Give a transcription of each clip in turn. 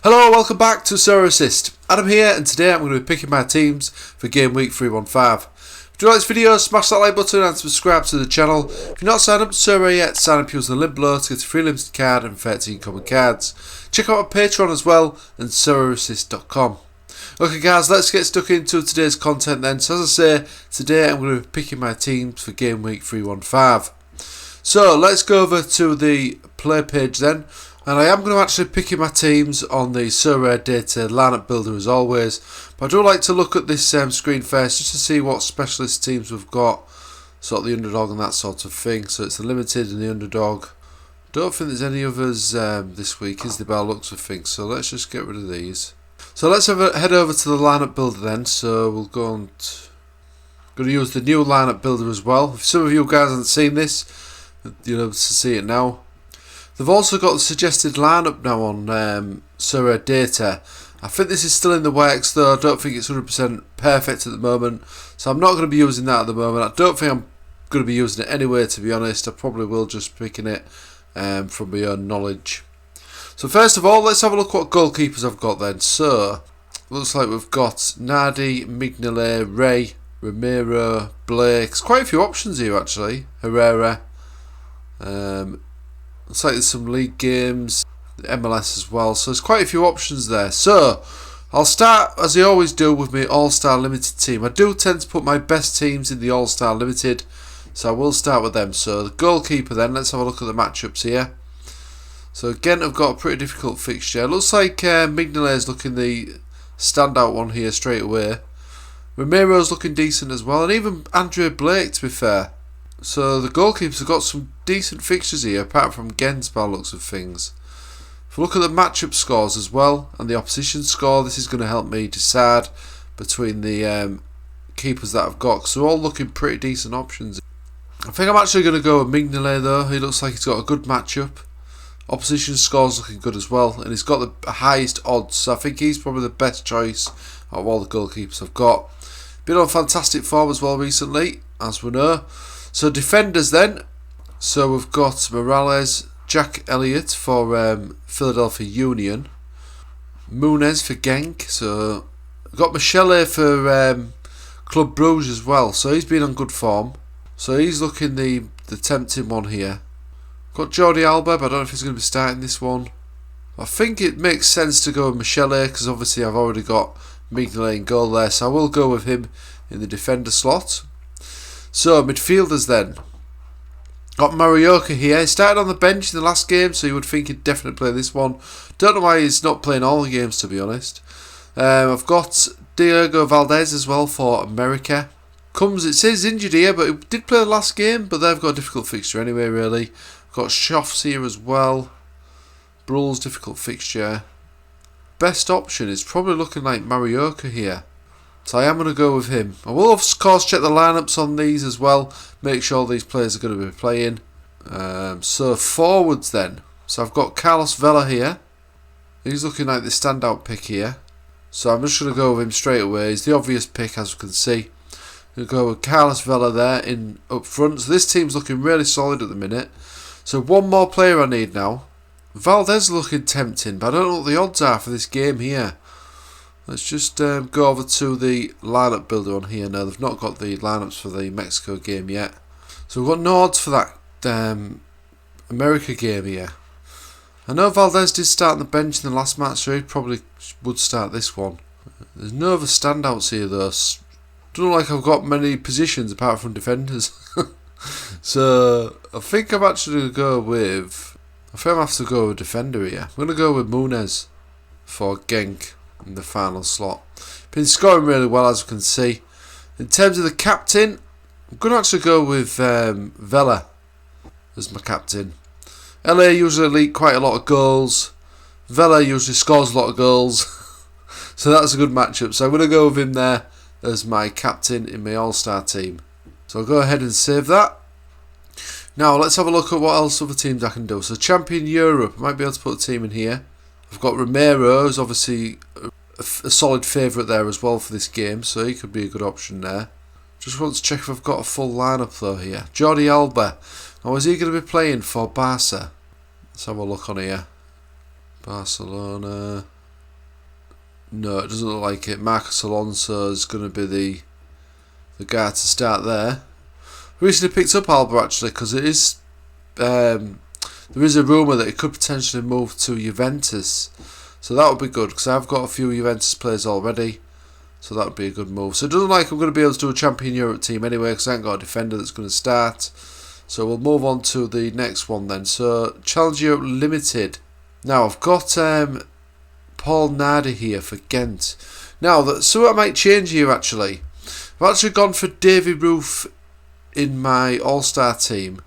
Hello, welcome back to Sorare Assist. Adam here, and today I'm going to be picking my teams for game week 315. If you like this video, smash that like button and subscribe to the channel. If you're not signed up to Sorare yet, sign up using the link below to get a free limited card and 13 common cards. Check out my Patreon as well and SorareAssist.com. Okay guys, let's get stuck into today's content then. So as I say, today I'm going to be picking my teams for game week 315. So let's go over to the play page then. And I am going to actually pick my teams on the Sorare Data lineup builder as always. But I do like to look at this screen first just to see what specialist teams we've got. Sort of the underdog and that sort of thing. So it's the limited and the underdog. Don't think there's any others this week, is there, by the looks of things. So let's just get rid of these. So let's head over to the lineup builder then. So we'll go on going to use the new lineup builder as well. If some of you guys haven't seen this, you'll be able to see it now. They've also got the suggested lineup now on Sorare Data. I think this is still in the works though. I don't think it's 100% perfect at the moment. So I'm not going to be using that at the moment. I don't think I'm going to be using it anyway, to be honest. I probably will just picking it from my own knowledge. So first of all, let's have a look what goalkeepers I've got then. So, looks like we've got Nardi, Mignolet, Ray, Romero, Blake. There's quite a few options here actually. Herrera. Looks like there's some league games, MLS as well, so there's quite a few options there. So, I'll start, as I always do, with my All-Star Limited team. I do tend to put my best teams in the All-Star Limited, so I will start with them. So, the goalkeeper then, let's have a look at the matchups here. So, again, I've got a pretty difficult fixture. It looks like Mignolet is looking the standout one here straight away. Romero's looking decent as well, and even Andrea Blake, to be fair. So the goalkeepers have got some decent fixtures here, apart from Gens by the looks of things. If we look at the matchup scores as well, and the opposition score, this is going to help me decide between the keepers that I've got, because they're all looking pretty decent options. I think I'm actually going to go with Mignolet though. He looks like he's got a good matchup. Opposition score's looking good as well, and he's got the highest odds, so I think he's probably the best choice out of all the goalkeepers I've got. Been on fantastic form as well recently, as we know. So defenders then, so we've got Morales, Jack Elliott for Philadelphia Union, Muniz for Genk, so we've got Michele for Club Brugge as well, so he's been on good form, so he's looking the tempting one here. Got Jordi Alba, but I don't know if he's going to be starting this one. I think it makes sense to go with Michele, because obviously I've already got Mignolet in goal there, so I will go with him in the defender slot. So, midfielders then. Got Marioka here. He started on the bench in the last game, so you would think he'd definitely play this one. Don't know why he's not playing all the games, to be honest. I've got Diego Valdez as well for America. It says injured here, but he did play the last game, but they've got a difficult fixture anyway, really. Got Schoffs here as well. Brull's difficult fixture. Best option is probably looking like Marioka here. So I am going to go with him. I will of course check the lineups on these as well. Make sure these players are going to be playing. So forwards then. So I've got Carlos Vela here. He's looking like the standout pick here. So I'm just going to go with him straight away. He's the obvious pick, as you can see. I'm going to go with Carlos Vela there in up front. So this team's looking really solid at the minute. So one more player I need now. Valdez looking tempting, but I don't know what the odds are for this game here. Let's just go over to the lineup builder on here now. They've not got the lineups for the Mexico game yet. So we've got no odds for that America game here. I know Valdez did start on the bench in the last match, so he probably would start this one. There's no other standouts here though. Don't look like I've got many positions apart from defenders. So I think I'm actually going to go with... I think I have to go with defender here. I'm going to go with Muniz for Genk in the final slot. Been scoring really well, as you can see. In terms of the captain, I'm going to actually go with Vela as my captain. LA usually leak quite a lot of goals. Vela usually scores a lot of goals. So that's a good matchup. So I'm going to go with him there as my captain in my all-star team. So I'll go ahead and save that. Now let's have a look at what else other teams I can do. So Champion Europe, I might be able to put a team in here. I've got Romero, who's obviously a solid favourite there as well for this game, so he could be a good option there. Just want to check if I've got a full lineup though here. Jordi Alba. Now is he going to be playing for Barca? Let's have a look on here. Barcelona. No, it doesn't look like it. Marcos Alonso is going to be the guy to start there. Recently picked up Alba actually because it is there is a rumour that he could potentially move to Juventus, so that would be good because I've got a few Juventus players already, so that would be a good move. So it doesn't look like I'm going to be able to do a Champion Europe team anyway because I haven't got a defender that's going to start. So we'll move on to the next one then. So Challenge Europe Limited. Now I've got Paul Nardi here for Ghent. Now so I might change here actually. I've actually gone for Davy Roof in my All-Star team,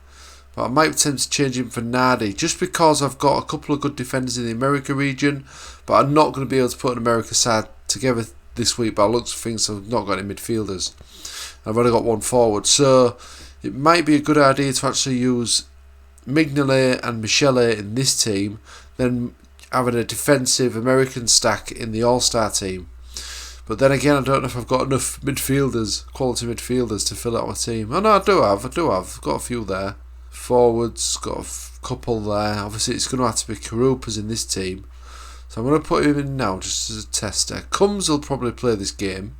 but I might attempt to change him for Nardi just because I've got a couple of good defenders in the America region, but I'm not going to be able to put an America side together this week by looks of things. So I've not got any midfielders. I've only got one forward, so it might be a good idea to actually use Mignolet and Michele in this team, then having a defensive American stack in the All-Star team. But then again, I don't know if I've got enough midfielders, quality midfielders, to fill out my team. Oh no, I do have. I've got a few there. Forwards, got a couple there. Obviously, it's going to have to be Karupas in this team. So I'm going to put him in now, just as a tester. Combs will probably play this game,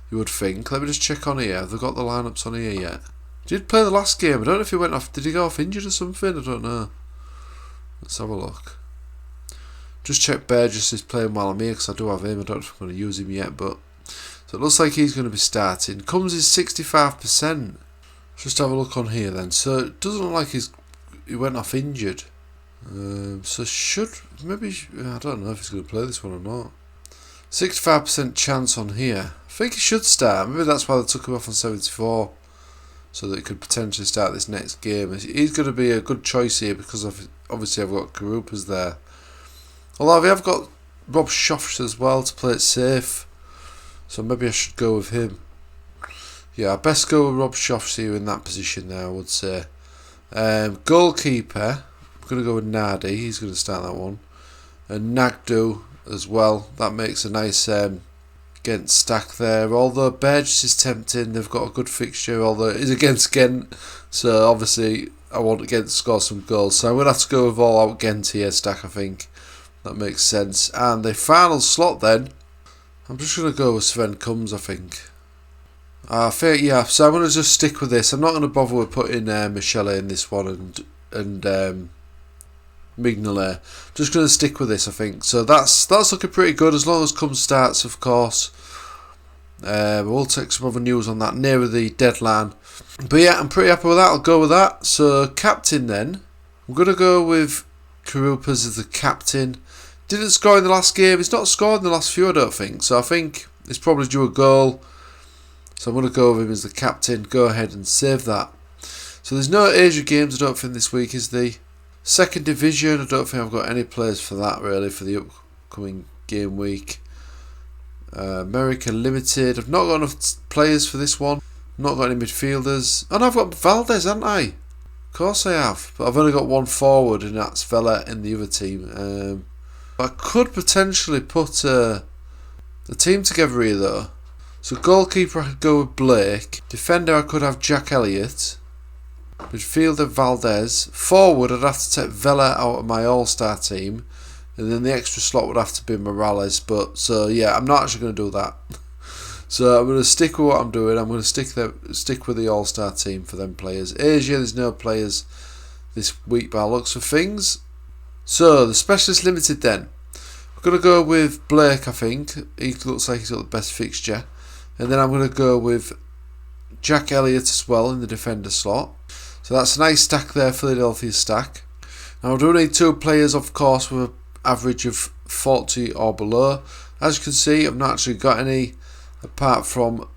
you would think. Let me just check on here. Have they got the lineups on here yet? Did play the last game. I don't know if he went off. Did he go off injured or something? I don't know. Let's have a look. Just check Burgess is playing while I'm here because I do have him. I don't know if I'm going to use him yet, but so it looks like he's going to be starting. Comes is 65%. Just have a look on here then. So it doesn't look like he went off injured. So maybe I don't know if he's going to play this one or not. 65% chance on here. I think he should start. Maybe that's why they took him off on 74. So that he could potentially start this next game. He's going to be a good choice here because obviously I've got Karupas there. Although I've got Rob Schoffs as well to play it safe. So maybe I should go with him. Yeah, I best go with Rob Schoffs here in that position there, I would say. Goalkeeper, I'm going to go with Nardi. He's going to start that one. And Nagdu as well. That makes a nice Ghent stack there. Although Burgess is tempting, they've got a good fixture, although it is against Ghent, so obviously I want Ghent to score some goals, so I'm going to have to go with all out Ghent here stack, I think. That makes sense. And the final slot then, I'm just going to go with Sven Combs, I think. Yeah, so I'm going to just stick with this. I'm not going to bother with putting Michele in this one and Mignolet. Just going to stick with this, I think. So that's looking pretty good as long as Combs starts, of course. We'll take some other news on that nearer the deadline. But yeah, I'm pretty happy with that. I'll go with that. So captain then, I'm going to go with Karupas as the captain. Didn't score in the last game. He's not scored in the last few, I don't think. So I think it's probably due a goal. So I'm going to go with him as the captain. Go ahead and save that. So there's no Asia games, I don't think, this week, is the second division. I don't think I've got any players for that, really, for the upcoming game week. America Limited. I've not got enough players for this one. Not got any midfielders. And I've got Valdez, haven't I? Of course I have. But I've only got one forward, and that's Vela in the other team. I could potentially put a team together here, though. So goalkeeper, I could go with Blake. Defender, I could have Jack Elliott. Midfielder, Valdez. Forward, I'd have to take Vela out of my All-Star team. And then the extra slot would have to be Morales. But, so yeah, I'm not actually going to do that. So I'm going to stick with what I'm doing. I'm going to stick with the All-Star team for them players. Asia, there's no players this week by looks of things. So, the Specialist Limited then. We're going to go with Blake, I think. He looks like he's got the best fixture. And then I'm going to go with Jack Elliott as well in the defender slot. So that's a nice stack there, Philadelphia stack. Now I do need two players, of course, with an average of 40 or below. As you can see, I've not actually got any apart from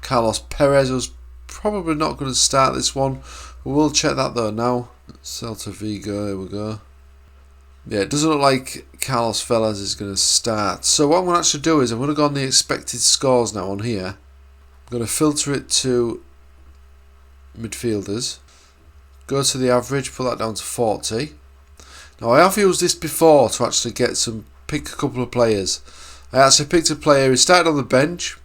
Carlos Perez, who's probably not going to start this one. We will check that though now. Celta Vigo, here we go. Yeah, it doesn't look like Carlos Velez is going to start. So what I'm going to actually do is I'm going to go on the expected scores now on here. I'm going to filter it to midfielders. Go to the average, put that down to 40. Now I have used this before to actually pick a couple of players. I actually picked a player, he started on the bench,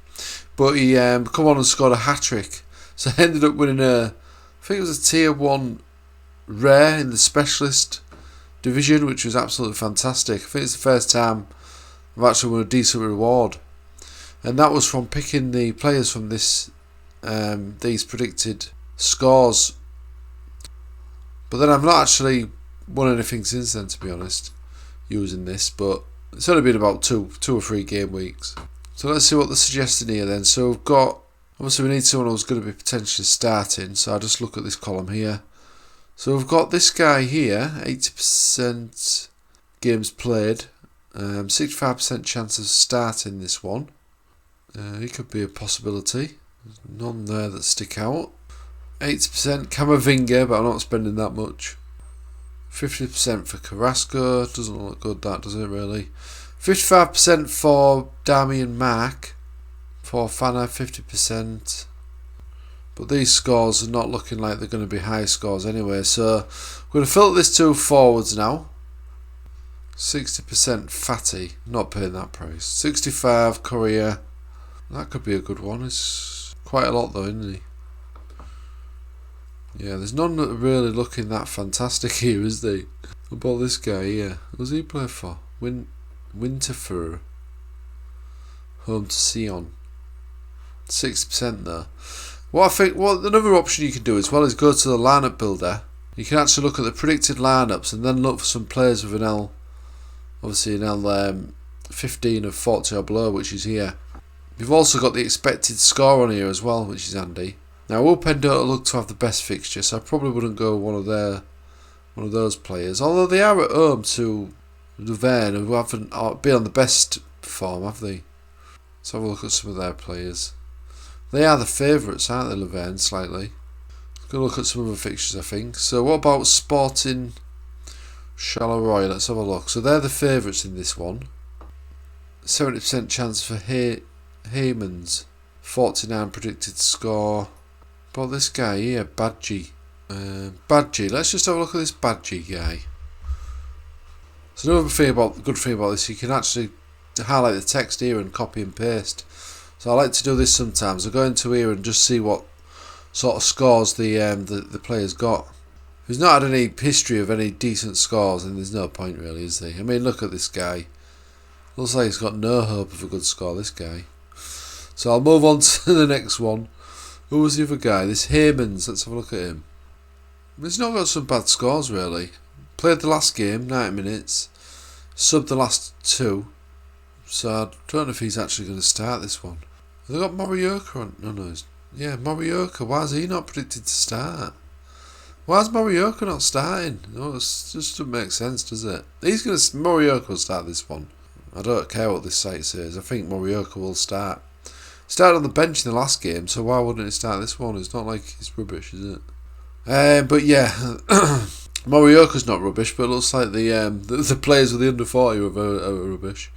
but he come on and scored a hat-trick. So I ended up winning I think it was a tier 1 rare in the Specialist division, which was absolutely fantastic. I think it's the first time I've actually won a decent reward. And that was from picking the players from this these predicted scores. But then I've not actually won anything since then, to be honest, using this. But it's only been about two or three game weeks. So let's see what they're suggesting here then. So we've got, obviously we need someone who's going to be potentially starting. So I'll just look at this column here. So we've got this guy here, 80% games played, 65% chance of starting this one. He could be a possibility. There's none there that stick out. 80% Camavinga, but I'm not spending that much. 50% for Carrasco. Doesn't look good, that, does it really? 55% for Damian Mark. For Fana, 50%. But these scores are not looking like they're going to be high scores anyway. So we're going to filter this to forwards now. 60% Fatty. Not paying that price. 65 Korea. That could be a good one. It's quite a lot though, isn't he? Yeah, there's none that are really looking that fantastic here, is there? What about this guy here? Who's he play for? Winterthur. Home to Sion. 60% there. What I think, another option you can do as well is go to the lineup builder. You can actually look at the predicted lineups and then look for some players with an L, obviously an L 15 of 40 or below, which is here. You've also got the expected score on here as well, which is handy. Now, Open don't look to have the best fixture, so I probably wouldn't go one of those players. Although they are at home to Louvain, who haven't been on the best form, have they? Let's have a look at some of their players. They are the favourites, aren't they, Louvain, slightly? Let's go look at some other fixtures, I think. So what about Sporting Charleroi? Let's have a look. So they're the favourites in this one. 70% chance for Heymans. 49 predicted score. About this guy here, Badgie. Badgie, let's just have a look at this Badgie guy. So another good thing about this, you can actually highlight the text here and copy and paste. So I like to do this sometimes. I go into here and just see what sort of scores the player's got. If he's not had any history of any decent scores, then there's no point really, is there? I mean, look at this guy. Looks like he's got no hope of a good score, this guy. So I'll move on to the next one. Who was the other guy? This Heymans. Let's have a look at him. He's not got some bad scores really. Played the last game, 90 minutes. Subbed the last two. So I don't know if he's actually going to start this one. Have they got Morioka on? No. Yeah, Morioka. Why is he not predicted to start? Why is Morioka not starting? No, it just doesn't make sense, does it? Morioka will start this one. I don't care what this site says. I think Morioka will start. Started on the bench in the last game, so why wouldn't he start this one? It's not like he's rubbish, is it? But yeah, Morioka's not rubbish, but it looks like the players with the under 40 are rubbish.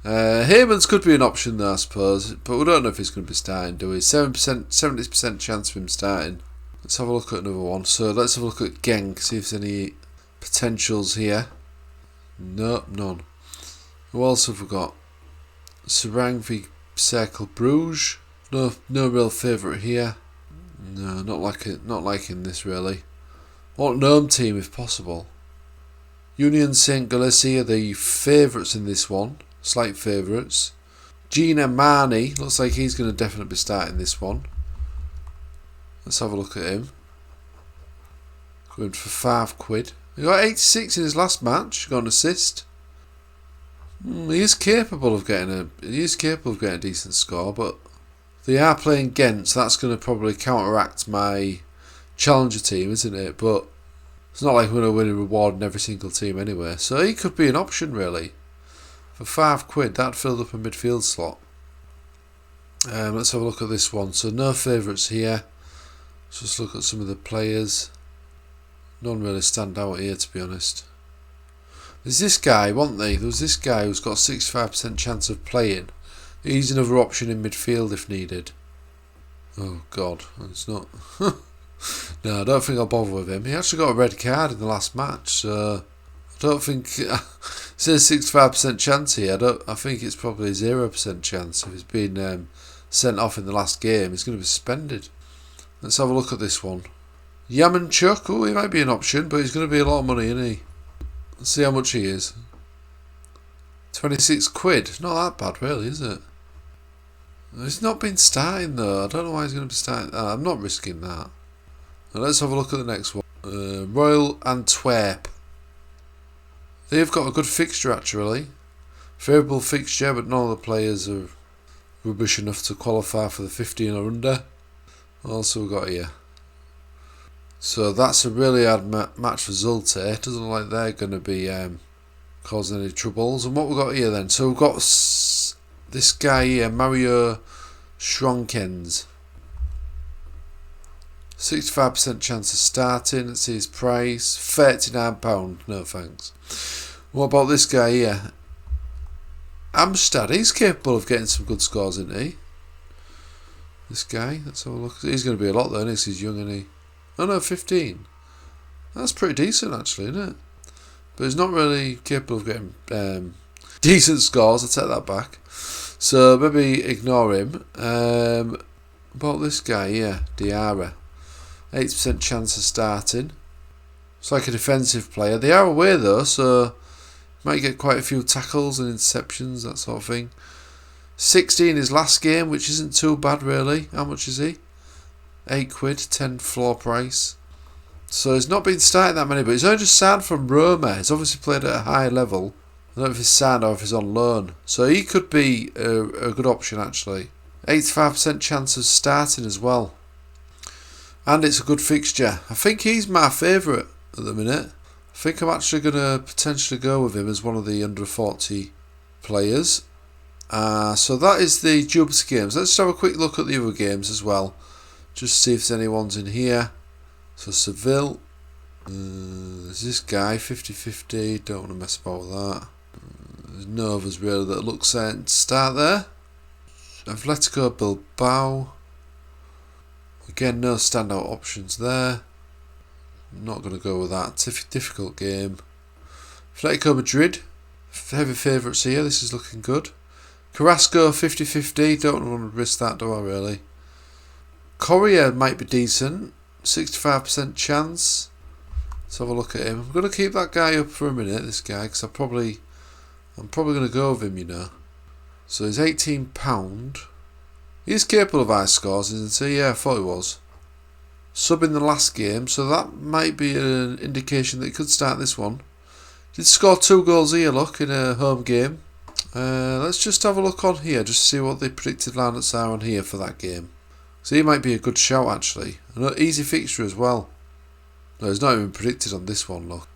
Heymans could be an option there, I suppose, but we don't know if he's going to be starting, do we? 70% chance of him starting. Let's have a look at another one. So let's have a look at Genk, see if there's any potentials here. Nope, none. Who else have we got? Serang v Cercle Bruges. No real favourite here. No, not liking this really. Want an home team if possible. Union Saint Galacia are the favourites in this one. Slight favourites. Gina Marnie, looks like he's going to definitely be starting this one. Let's have a look at him. Going for £5. He got 86 in his last match. Got an assist. He is capable of getting a decent score, but they are playing Ghent, so that's going to probably counteract my challenger team, isn't it? But it's not like we're going to win a reward in every single team anyway. So he could be an option really. For £5, that filled up a midfield slot. Let's have a look at this one. So no favourites here. Let's just look at some of the players. None really stand out here, to be honest. There's this guy, wasn't there? There was this guy who's got 65% chance of playing. He's another option in midfield if needed. Oh God, it's not. No, I don't think I'll bother with him. He actually got a red card in the last match, so I don't think. It says 65% chance here. I think it's probably a 0% chance. If he's been sent off in the last game, he's going to be suspended. Let's have a look at this one. Yamanchuk, oh, he might be an option, but he's going to be a lot of money, isn't he? Let's see how much he is. £26. Not that bad, really, is it? He's not been starting, though. I don't know why he's going to be starting. I'm not risking that. Now, let's have a look at the next one. Royal Antwerp. They've got a good fixture, actually. Favourable fixture, but none of the players are rubbish enough to qualify for the 15 or under. What else have we got here? So that's a really hard match result here. It doesn't look like they're going to be causing any troubles. And what we've got here then? So we've got this guy here, Mario Schronkens. 65% chance of starting. Let's see his price. £39. No thanks. What about this guy here? Amstad. He's capable of getting some good scores, isn't he? This guy. Let's have a look. He's going to be a lot though, isn't he? He's young, isn't he? Oh no, 15. That's pretty decent actually, isn't it? But he's not really capable of getting decent scores. I take that back. So maybe ignore him. About this guy, yeah, Diarra. 8% chance of starting. It's like a defensive player. They are away though, so might get quite a few tackles and interceptions, that sort of thing. 16 his last game, which isn't too bad really. How much is he? £8, 10 floor price. So he's not been starting that many, but he's only just signed from Roma. He's obviously played at a high level. I don't know if he's signed or if he's on loan. So he could be a good option actually. 85% chance of starting as well. And it's a good fixture. I think he's my favourite at the minute. I think I'm actually going to potentially go with him as one of the under 40 players. So that is the Jubes games. Let's have a quick look at the other games as well. Just see if there's anyone's in here. So Seville. There's this guy, 50-50. Don't want to mess about with that. There's no others really that look certain to start there. Atletico Bilbao. Again, no standout options there. Not going to go with that. Difficult game. Atletico Madrid. Heavy favourites here. This is looking good. Carrasco 50-50. Don't want to risk that, do I really? Correa might be decent. 65% chance. Let's have a look at him. I'm going to keep that guy up for a minute, this guy, because I'm probably going to go with him, you know. So he's £18. He's capable of high scores, isn't he? Yeah, I thought he was. Sub in the last game, so that might be an indication that he could start this one. Did score 2 goals here, look, in a home game. Let's just have a look on here, just to see what the predicted lineups are on here for that game. So he might be a good shout, actually. An easy fixture as well. No, he's not even predicted on this one, look.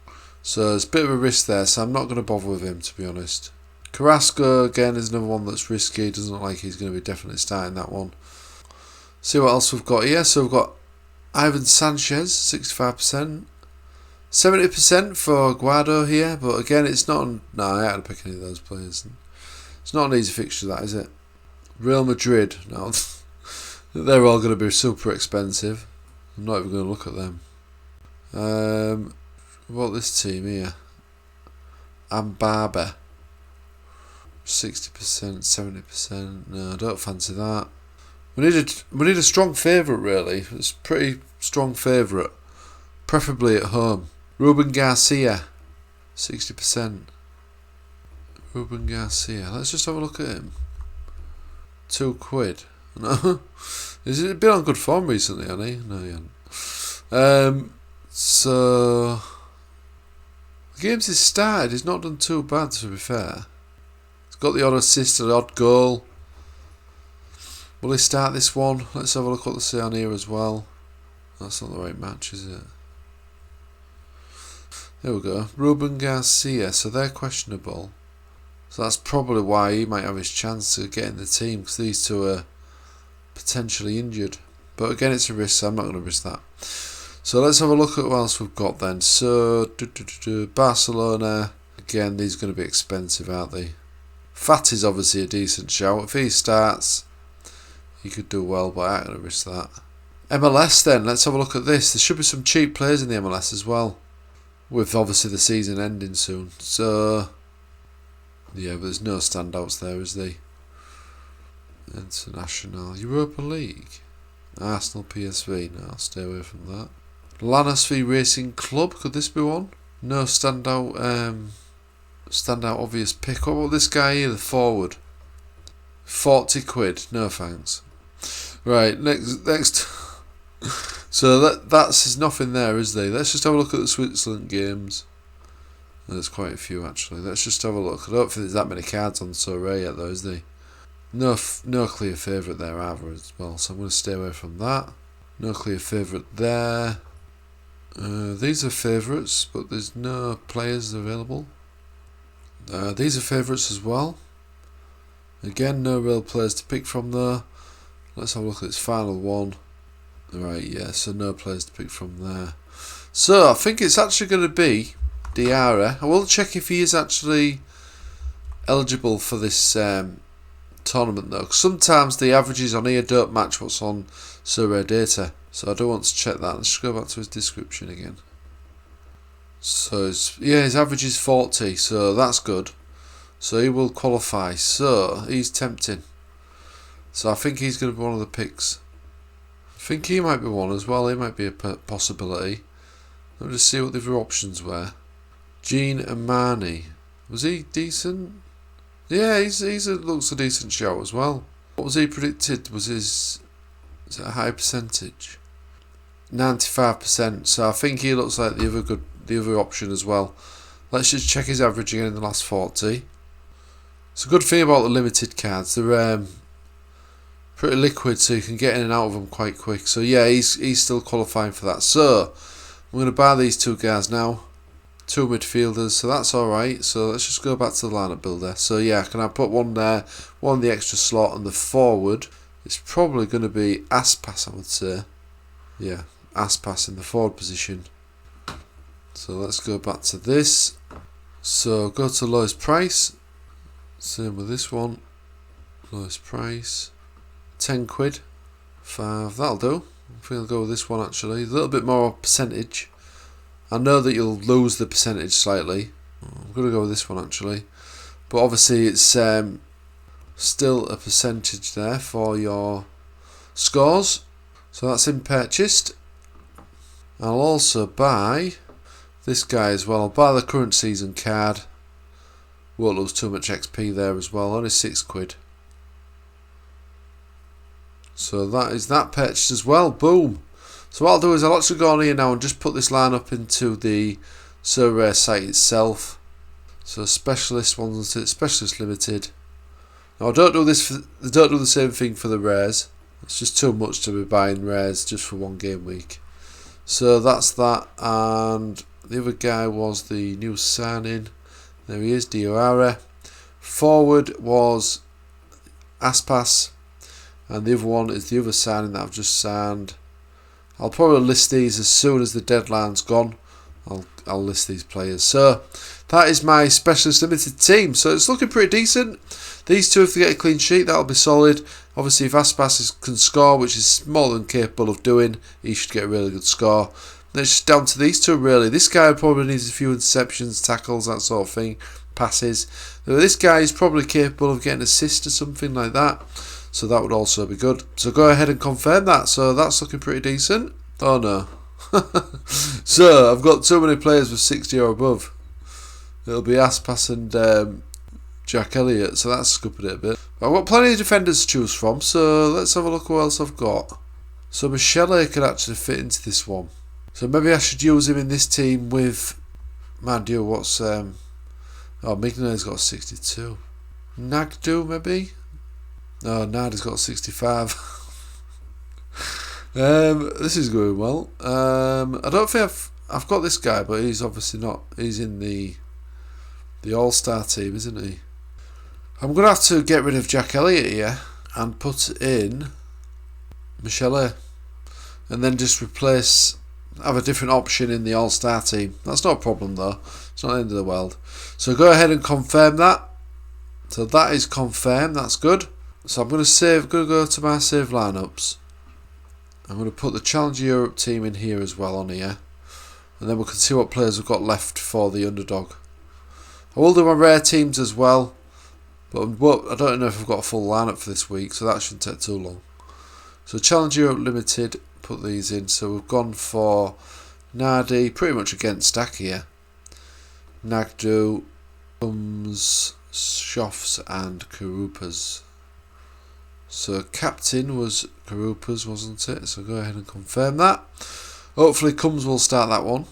So it's a bit of a risk there, so I'm not going to bother with him, to be honest. Carrasco, again, is another one that's risky. Doesn't look like he's going to be definitely starting that one. See what else we've got here. So we've got Ivan Sanchez, 65%. 70% for Guado here, but again, it's not... No, I ain't going to pick any of those players. It's not an easy fixture, that, is it? Real Madrid, no. They're all going to be super expensive. I'm not even going to look at them. What this team here? Ambaba. 60%, 70%. No, I don't fancy that. We need a strong favourite, really. It's a pretty strong favourite. Preferably at home. Ruben Garcia. 60%. Ruben Garcia. Let's just have a look at him. £2. No. Has he been on good form recently, hasn't he? No, he hasn't. So the games he's started, he's not done too bad, to be fair. He's got the odd assist, the odd goal. Will he start this one? Let's have a look what they say on here as well. That's not the right match, is it? There we go. Ruben Garcia, so they're questionable. So that's probably why he might have his chance to get in the team, because these two are potentially injured. But again, it's a risk, so I'm not going to risk that. So let's have a look at what else we've got then. So, Barcelona. Again, these are going to be expensive, aren't they? Fati's obviously a decent shout. If he starts, he could do well, but I ain't going to risk that. MLS then, let's have a look at this. There should be some cheap players in the MLS as well, with obviously the season ending soon. So, yeah, but there's no standouts there, is there? International. Europa League. Arsenal, PSV. No, I'll stay away from that. Lanús v Racing Club. Could this be one? No standout Standout obvious pick. What about this guy here, the forward? 40 quid. No thanks. Right, next. So that's nothing there, is there? Let's just have a look at the Switzerland games. There's quite a few actually. Let's just have a look. I don't think there's that many cards on Sorare yet though, is there? No clear favourite there either as well, so I'm going to stay away from that. No clear favourite there. These are favourites, but there's no players available. These are favourites as well. Again, no real players to pick from there. Let's have a look at this final one. Right, yeah, so no players to pick from there. So I think it's actually going to be Diarra. I will check if he is actually eligible for this tournament though, 'cause sometimes the averages on here don't match what's on Sorare data, so I do want to check that. Let's just go back to his description again. So his average is 40, so that's good. So he will qualify. So he's tempting. So I think he's going to be one of the picks. I think he might be one as well. He might be a possibility. Let me just see what the other options were. Jean Amani, was he decent? Yeah, looks a decent shout as well. What was he predicted? Is it a high percentage? 95%. So I think he looks like the other option as well. Let's just check his average again in the last 40. It's a good thing about the limited cards. They're pretty liquid, so you can get in and out of them quite quick. So yeah, he's still qualifying for that. So I'm going to buy these two guys now. Two midfielders, so that's alright. So let's just go back to the lineup builder. So yeah, can I put one there, one in the extra slot, and the forward? It's probably going to be Aspas, I would say. Yeah, Aspas in the forward position. So let's go back to this. So go to lowest price. Same with this one. Lowest price. 10 quid. 5, that'll do. I think I'll go with this one actually. A little bit more percentage. I know that you'll lose the percentage slightly. I'm going to go with this one actually. But obviously it's still a percentage there for your scores. So that's in purchased. I'll also buy this guy as well. I'll buy the current season card. Won't lose too much XP there as well. Only 6 quid. So that is that purchased as well. Boom. So what I'll do is I'll actually go on here now and just put this line up into the Sorare site itself. So Specialist ones, Specialist Limited. Now I don't do the same thing for the rares. It's just too much to be buying rares just for one game week. So that's that, and the other guy was the new signing. There he is, Diarra. Forward was Aspas, and the other one is the other signing that I've just signed. I'll probably list these as soon as the deadline's gone. I'll list these players. So that is my Specialist Limited team. So it's looking pretty decent. These two, if they get a clean sheet, that'll be solid. Obviously, if Aspas can score, which is more than capable of doing, he should get a really good score. Then it's just down to these two, really. This guy probably needs a few interceptions, tackles, that sort of thing, passes. This guy is probably capable of getting assists or something like that. So that would also be good. So go ahead and confirm that. So that's looking pretty decent. Oh no. So I've got too many players with 60 or above. It'll be Aspas and Jack Elliott. So that's scuppered it a bit. I've got plenty of defenders to choose from. So let's have a look what else I've got. So Michele could actually fit into this one. So maybe I should use him in this team with... Man, you, what's... Oh, Mignolet's got 62. Nagdu, maybe? No, Nadi's got 65. This is going well. I don't think I've got this guy, but he's obviously not. He's in the All-Star team, isn't he? I'm going to have to get rid of Jack Elliott here and put in Michele, and then just have a different option in the All-Star team. That's not a problem though. It's not the end of the world. So go ahead and confirm that. So that is confirmed. That's good. So I'm going to go to my save lineups. I'm going to put the Challenger Europe team in here as well on here. And then we can see what players we've got left for the underdog. I will do my rare teams as well. But I don't know if I've got a full lineup for this week, so that shouldn't take too long. So Challenger Europe Limited, put these in. So we've gone for Nadi, pretty much against stack here. Nagdu, comes Shoffs and Karupas. So captain was Karupas, wasn't it? So go ahead and confirm that. Hopefully Comes will start that one.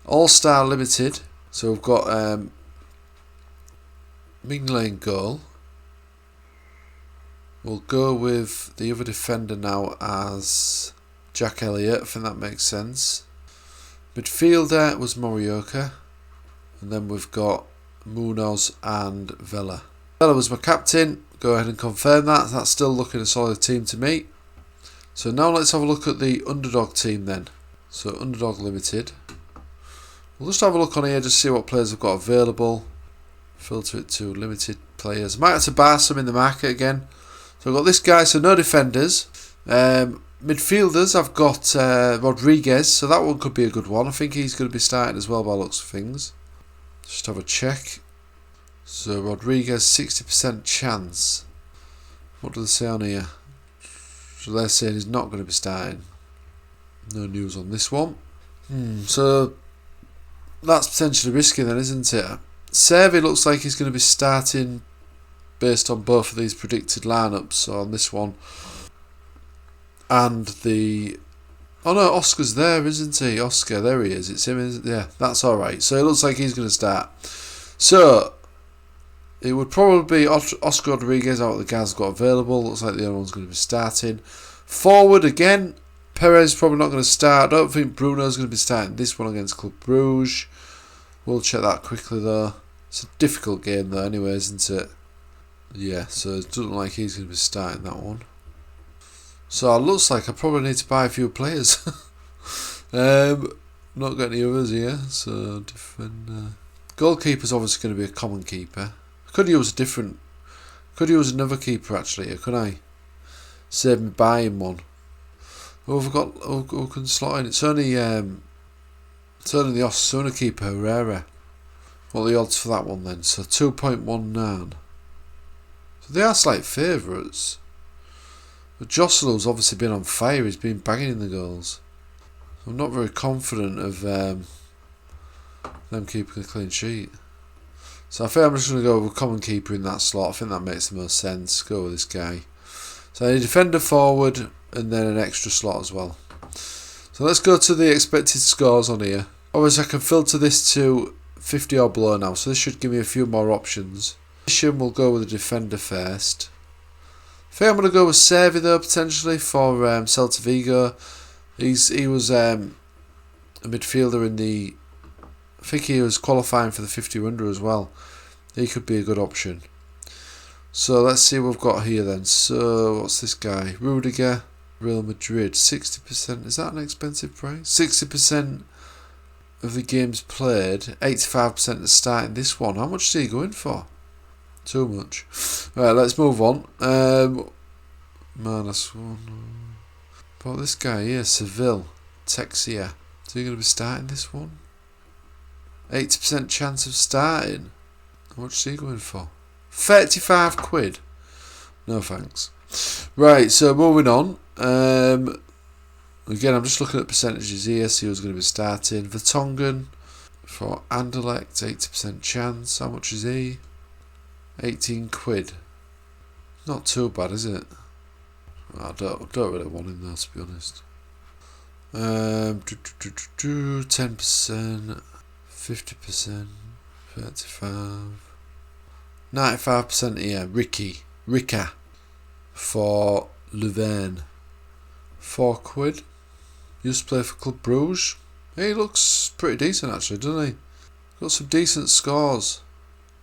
All-Star Limited. So we've got Ming Lane goal. We'll go with the other defender now as Jack Elliott. I think that makes sense. Midfielder was Morioka. And then we've got Munoz and Vela. Vela was my captain. Go ahead and confirm that. That's still looking a solid team to me. So now let's have a look at the Underdog team then. So Underdog Limited. We'll just have a look on here, just see what players I've got available. Filter it to limited players. Might have to buy some in the market again. So I've got this guy, so no defenders. Midfielders, I've got Rodriguez, so that one could be a good one. I think he's going to be starting as well by the looks of things. Just have a check. So Rodriguez, 60% chance. What do they say on here? So they're saying he's not going to be starting. No news on this one. So that's potentially risky then, isn't it? Servi looks like he's going to be starting based on both of these predicted lineups. So on this one and the... Oh no, Oscar's there, isn't he? Oscar, there he is. It's him, isn't it? Yeah, that's alright. So it looks like he's going to start. So it would probably be Oscar Rodriguez out of the guys got available. Looks like the other one's going to be starting. Forward again. Perez probably not going to start. I don't think Bruno's going to be starting this one against Club Bruges. We'll check that quickly though. It's a difficult game though anyway, isn't it? Yeah, so it doesn't look like he's going to be starting that one. So it looks like I probably need to buy a few players. Not got any others here. So defender. Goalkeeper's obviously going to be a common keeper. I could use a different... Could use another keeper actually here, could I? Save me buying one. Oh, we've got... Who can slot in? It's only the Osasuna keeper, Herrera. What are the odds for that one then? So 2.19. So they are slight favourites. But Josselo's obviously been on fire. He's been banging in the goals. I'm not very confident of them keeping a clean sheet. So I think I'm just going to go with a common keeper in that slot. I think that makes the most sense. Go with this guy. So a defender forward and then an extra slot as well. So let's go to the expected scores on here. Obviously I can filter this to 50 or below now. So this should give me a few more options. We'll go with the defender first. I think I'm going to go with Servi though potentially for Celta Vigo. He was a midfielder in the... I think he was qualifying for the 50 under as well. He could be a good option. So let's see what we've got here then. So what's this guy? Rudiger, Real Madrid, 60%. Is that an expensive price? 60% of the games played, 85% to start in this one. How much is he going for? Too much. Right, let's move on. Minus one. But this guy here, Seville, Texia. Is he going to be starting this one? 80% chance of starting. How much is he going for? 35 quid. No thanks. Right, so moving on. Again, I'm just looking at percentages here. See who's going to be starting. Vertonghen for Anderlecht, 80% chance. How much is he? 18 quid. Not too bad, is it? I don't really want him though, to be honest. 10%, 50%, 35, 95% here. Rika for Louvain, 4 quid. Used to play for Club Bruges. He looks pretty decent actually, doesn't he? Got some decent scores.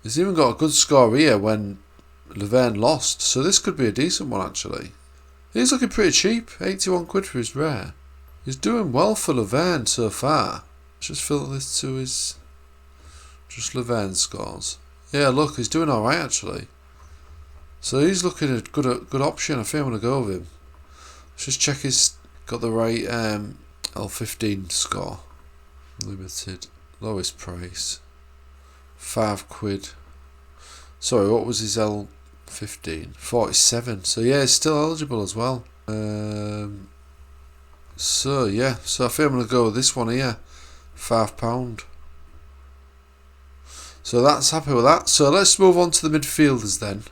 He's even got a good score here when Louvain lost, so this could be a decent one actually. He's looking pretty cheap, 81 quid for his rare. He's doing well for Louvain so far. Let's just filter this to his... just Louvain scores. Yeah, look, he's doing alright actually. So he's looking at a good option. I think I'm going to go with him. Let's just check he's got the right L15 score. Limited. Lowest price. 5 quid. Sorry, what was his L15? 47. So yeah, he's still eligible as well. So yeah, so I think I'm going to go with this one here. £5. So that's happy with that. So let's move on to the midfielders then.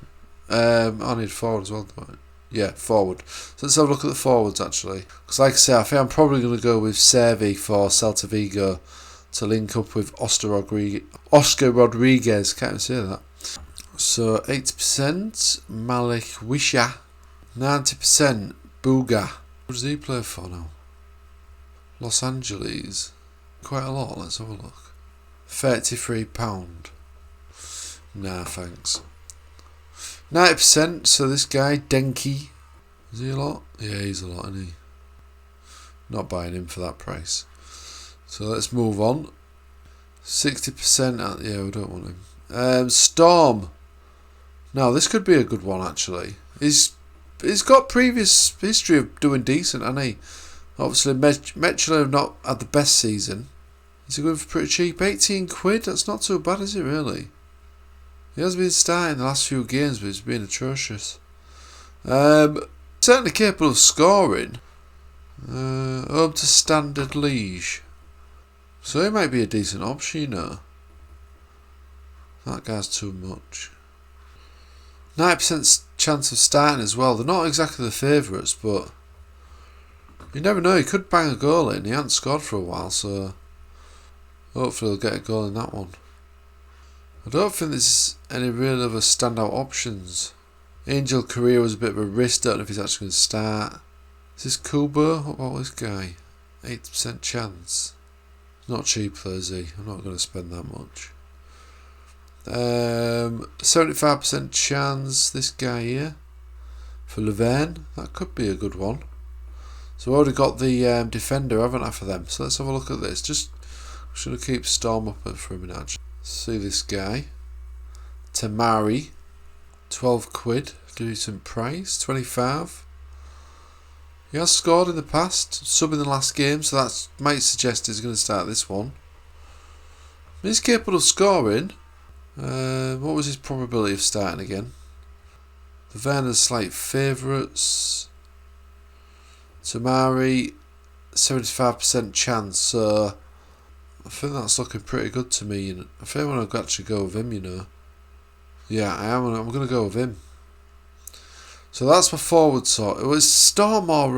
I need forward as well, don't I? Yeah, forward. So let's have a look at the forwards actually. Because like I say, I think I'm probably going to go with Servi for Celta Vigo to link up with Oscar Rodriguez. Can't even say that. So 80% Malik Wisha, 90% Buga. What does he play for now? Los Angeles. Quite a lot. Let's have a look. £33. Nah, thanks. 90%, so this guy, Denki. Is he a lot? Yeah, he's a lot, isn't he? Not buying him for that price. So let's move on. 60%, yeah, we don't want him. Storm. Now, this could be a good one, actually. He's got previous history of doing decent, hasn't he? Obviously, Mechelen have not had the best season. He's going for pretty cheap. 18 quid, that's not too bad, is it, really? He has been starting the last few games, but he's been atrocious. Certainly capable of scoring. Home to Standard Liège. So he might be a decent option, you know. That guy's too much. 90% chance of starting as well. They're not exactly the favourites, but you never know. He could bang a goal in. He hasn't scored for a while, so hopefully he'll get a goal in that one. I don't think there's any real other standout options. Angel Correa was a bit of a risk. Don't know if he's actually going to start. Is this Kubo? What about this guy? 80% chance. Not cheap though, is he? I'm not going to spend that much. 75% chance, this guy here. For Louvain. That could be a good one. So I've already got the defender, haven't I, for them? So let's have a look at this. Just should keep Storm up for a minute, actually. See this guy. Tamari. 12 quid. Decent price. 25. He has scored in the past. Sub in the last game, so that might suggest he's going to start this one. He's capable of scoring. What was his probability of starting again? The Werner's slight favourites. Tamari, 75% chance. So I think that's looking pretty good to me. I think I'm going to actually go with him, you know. Yeah, I am. I'm going to go with him. So that's my forward sort. It was Storm or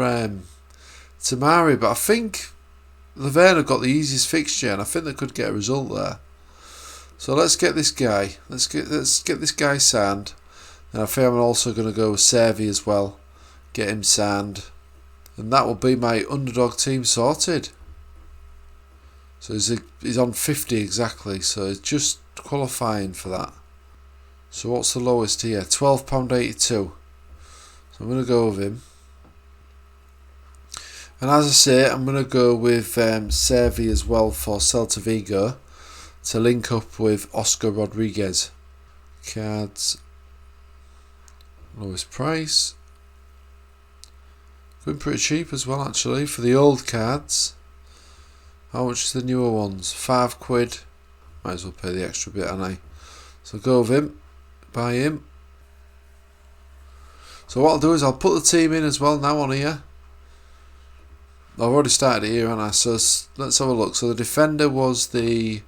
Tamari, but I think Louvain have got the easiest fixture, and I think they could get a result there. So let's get this guy. Let's get this guy signed. And I think I'm also going to go with Servi as well. Get him signed. And that will be my underdog team sorted. So he's on 50 exactly. So he's just qualifying for that. So what's the lowest here? £12.82. So I'm going to go with him. And as I say, I'm going to go with Servi as well for Celta Vigo to link up with Oscar Rodriguez. Cards. Lowest price. Going pretty cheap as well, actually, for the old cards. How much is the newer ones? 5 quid. Might as well pay the extra bit, haven't I? So go with him. Buy him. So what I'll do is I'll put the team in as well now on here. I've already started it here, haven't I? So let's have a look. So the defender was the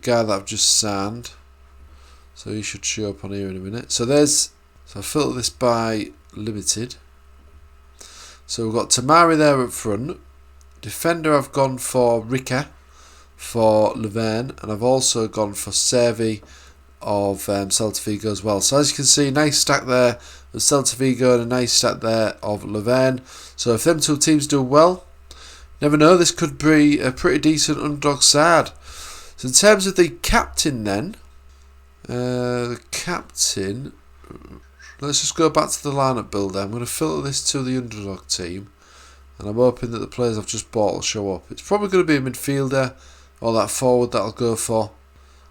guy that I've just signed. So he should show up on here in a minute. So I filter this by limited. So we've got Tamari there up front. Defender I've gone for Rika for Louvain, and I've also gone for Servi of Celta Vigo as well. So as you can see, nice stack there of Celta Vigo and a nice stack there of Louvain. So if them two teams do well, never know, this could be a pretty decent underdog side. So in terms of the captain then, the captain, let's just go back to the lineup builder. I'm going to filter this to the underdog team, and I'm hoping that the players I've just bought will show up. It's probably going to be a midfielder or that forward that I'll go for.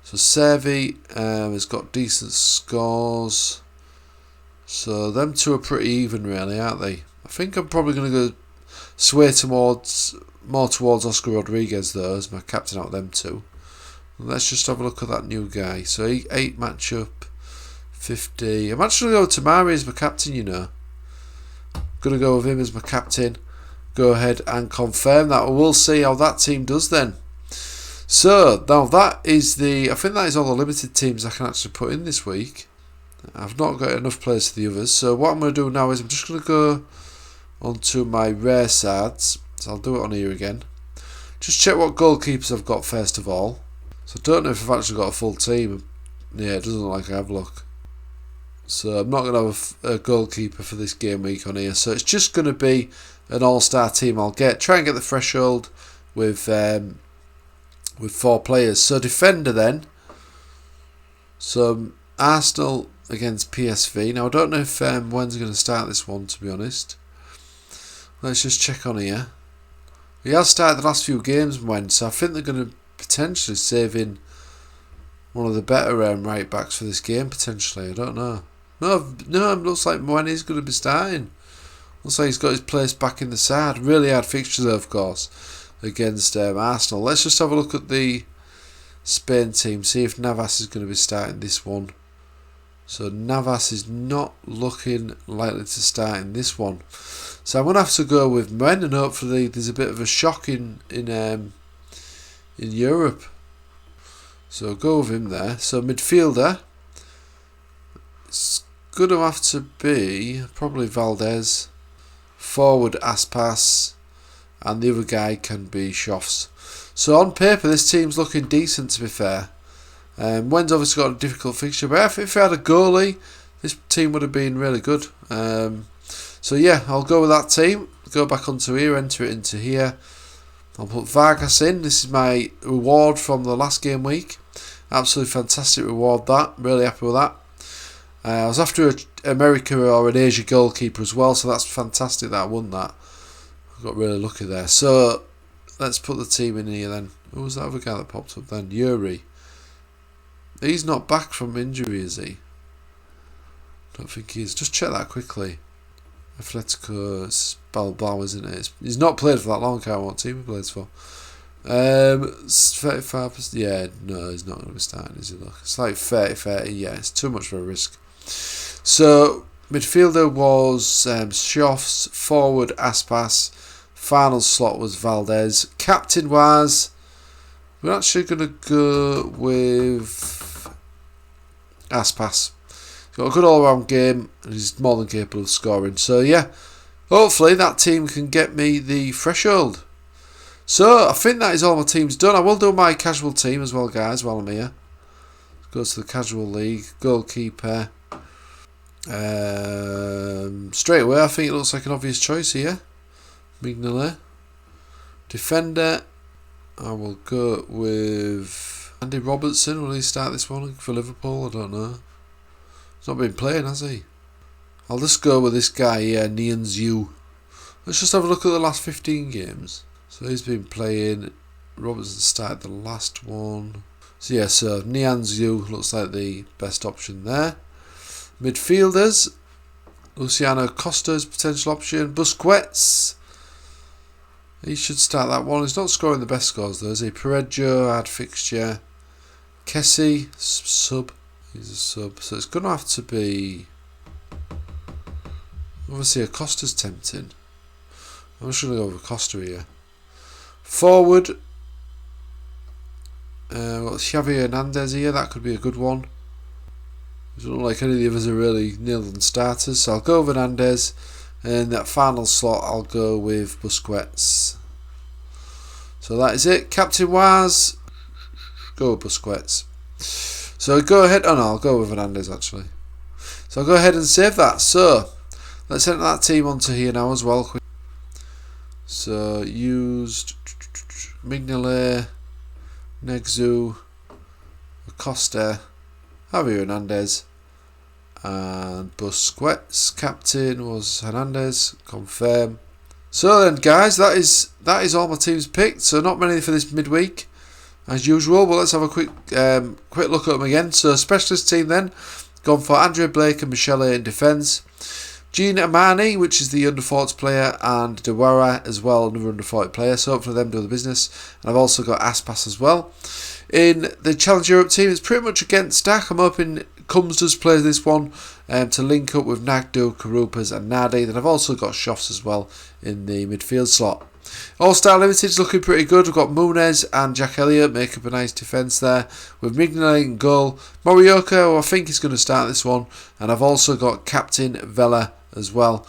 So Servi has got decent scores. So them two are pretty even really, aren't they? I think I'm probably going to go sway more towards Oscar Rodriguez though as my captain out of them two. And let's just have a look at that new guy. So 8 matchup, 50. I'm actually going to go Tamari as my captain, you know. I'm going to go with him as my captain. Go ahead and confirm that. We'll see how that team does then. So now that is I think that is all the limited teams I can actually put in this week. I've not got enough players for the others. So what I'm going to do now is I'm just going to go onto my rare sides. So I'll do it on here again. Just check what goalkeepers I've got first of all. So I don't know if I've actually got a full team. Yeah, it doesn't look like I have, look. So I'm not going to have a goalkeeper for this game week on here. So it's just going to be an all-star team I'll get. Try and get the threshold with 4 players. So defender then. So Arsenal against PSV. Now I don't know if when's going to start this one, to be honest. Let's just check on here. He has started the last few games when, so I think they're going to potentially save in one of the better right backs for this game, potentially. I don't know. No, it looks like Mwen is going to be starting. Looks like he's got his place back in the side. Really hard fixture though, of course, against Arsenal. Let's just have a look at the Spain team, see if Navas is going to be starting this one. So Navas is not looking likely to start in this one. So I'm going to have to go with Mwen, and hopefully there's a bit of a shock in Europe. So go with him there. So midfielder, it's going to have to be probably Valdez. Forward Aspas, and the other guy can be Schoffs. So on paper this team's looking decent, to be fair. Wen's obviously got a difficult fixture, but if he had a goalie, this team would have been really good. So yeah, I'll go with that team. Go back onto here, enter it into here. I'll put Vargas in. This is my reward from the last game week. Absolutely fantastic reward, that. Really happy with that. I was after an America or an Asia goalkeeper as well, so that's fantastic that I won that. I got really lucky there. So let's put the team in here then. Who was that other guy that popped up then? Yuri. He's not back from injury, is he? Don't think he is. Just check that quickly. Atletico, it's Balbao, isn't it? He's not played for that long. I can't remember what team he plays for. 35%. Yeah, no, he's not going to be starting, is he? Look, it's like 30-30. Yeah, it's too much of a risk. So midfielder was Schoffs. Forward Aspas. Final slot was Valdez. Captain was. We're actually going to go with Aspas. He's got a good all-round game and he's more than capable of scoring. So yeah, hopefully that team can get me the threshold. So I think that is all my teams done. I will do my casual team as well, guys, while I'm here. Go to the casual league. Goalkeeper. Straight away, I think it looks like an obvious choice here. Mignolet. Defender, I will go with Andy Robertson. Will he start this one for Liverpool? I don't know. He's not been playing, has he? I'll just go with this guy here, Nianzou. Let's just have a look at the last 15 games. So he's been playing. Robertson started the last one. So yeah, so Nianzou looks like the best option there. Midfielders, Luciano Costa's potential option. Busquets, he should start that one. He's not scoring the best scores though, is he? Perejo, hard fixture. Kessie, sub. He's a sub. So it's going to have to be... Obviously a Costa's tempting. I'm just going to go with Costa here. Forward, Xavi Hernandez here. That could be a good one. It doesn't look like any of the others are really nailed-on starters, so I'll go with Hernandez. And that final slot, I'll go with Busquets. So that is it. Captain Waz, go with Busquets. So go ahead. Oh no, I'll go with Hernandez actually. So I'll go ahead and save that. So let's enter that team onto here now as well. So used Mignolet, Negzu, Acosta, Javier Hernandez, and Busquets. Captain was Hernandez. Confirm. So then, guys, that is all my teams picked. So not many for this midweek, as usual. But let's have a quick look at them again. So specialist team then, gone for Andrea Blake and Michele in defence. Jean Amani, which is the under 40 player, and Dewara as well, another under 40 player. So hopefully them do the business. And I've also got Aspas as well. In the Challenge Europe team, it's pretty much against stack. I'm hoping Combs does play this one to link up with Nagdu, Karupas and Nadi. Then I've also got Schoffs as well in the midfield slot. All-Star Limited is looking pretty good. We've got Munez and Jack Elliott make up a nice defence there, with Mignelli in goal. Morioka, who I think is going to start this one, and I've also got Captain Vela as well.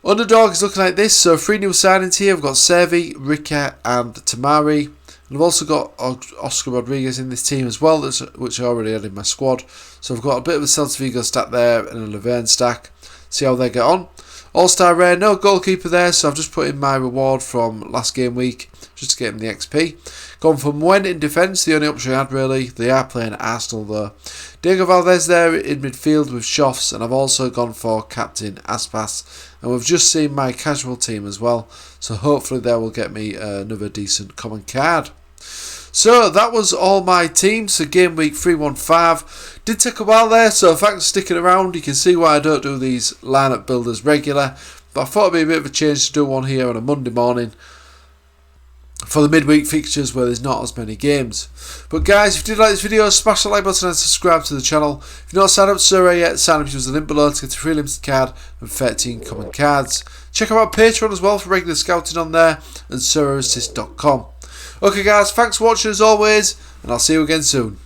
Underdog is looking like this, so 3 new signings here. We've got Servi, Rika and Tamari. And I've also got Oscar Rodriguez in this team as well, which I already had in my squad. So I've got a bit of a Celta Vigo stack there and a Laverne stack. See how they get on. All-Star Rare, no goalkeeper there, so I've just put in my reward from last game week just to get him the XP. Gone for Muen in defence, the only option I had really. They are playing at Arsenal though. Diego Valdez there in midfield with Schoffs, and I've also gone for Captain Aspas. And we've just seen my casual team as well, so hopefully that will get me another decent common card. So that was all my teams for game week 315. Did take a while there, so thanks for sticking around. You can see why I don't do these lineup builders regular, but I thought it'd be a bit of a change to do one here on a Monday morning for the midweek fixtures where there's not as many games. But guys, if you did like this video, smash the like button and subscribe to the channel. If you're not signed up to Sorare yet, sign up using the link below to get a free limited card and 13 common cards. Check out our Patreon as well for regular scouting on there, and SorareAssist.com. Okay guys, thanks for watching as always, and I'll see you again soon.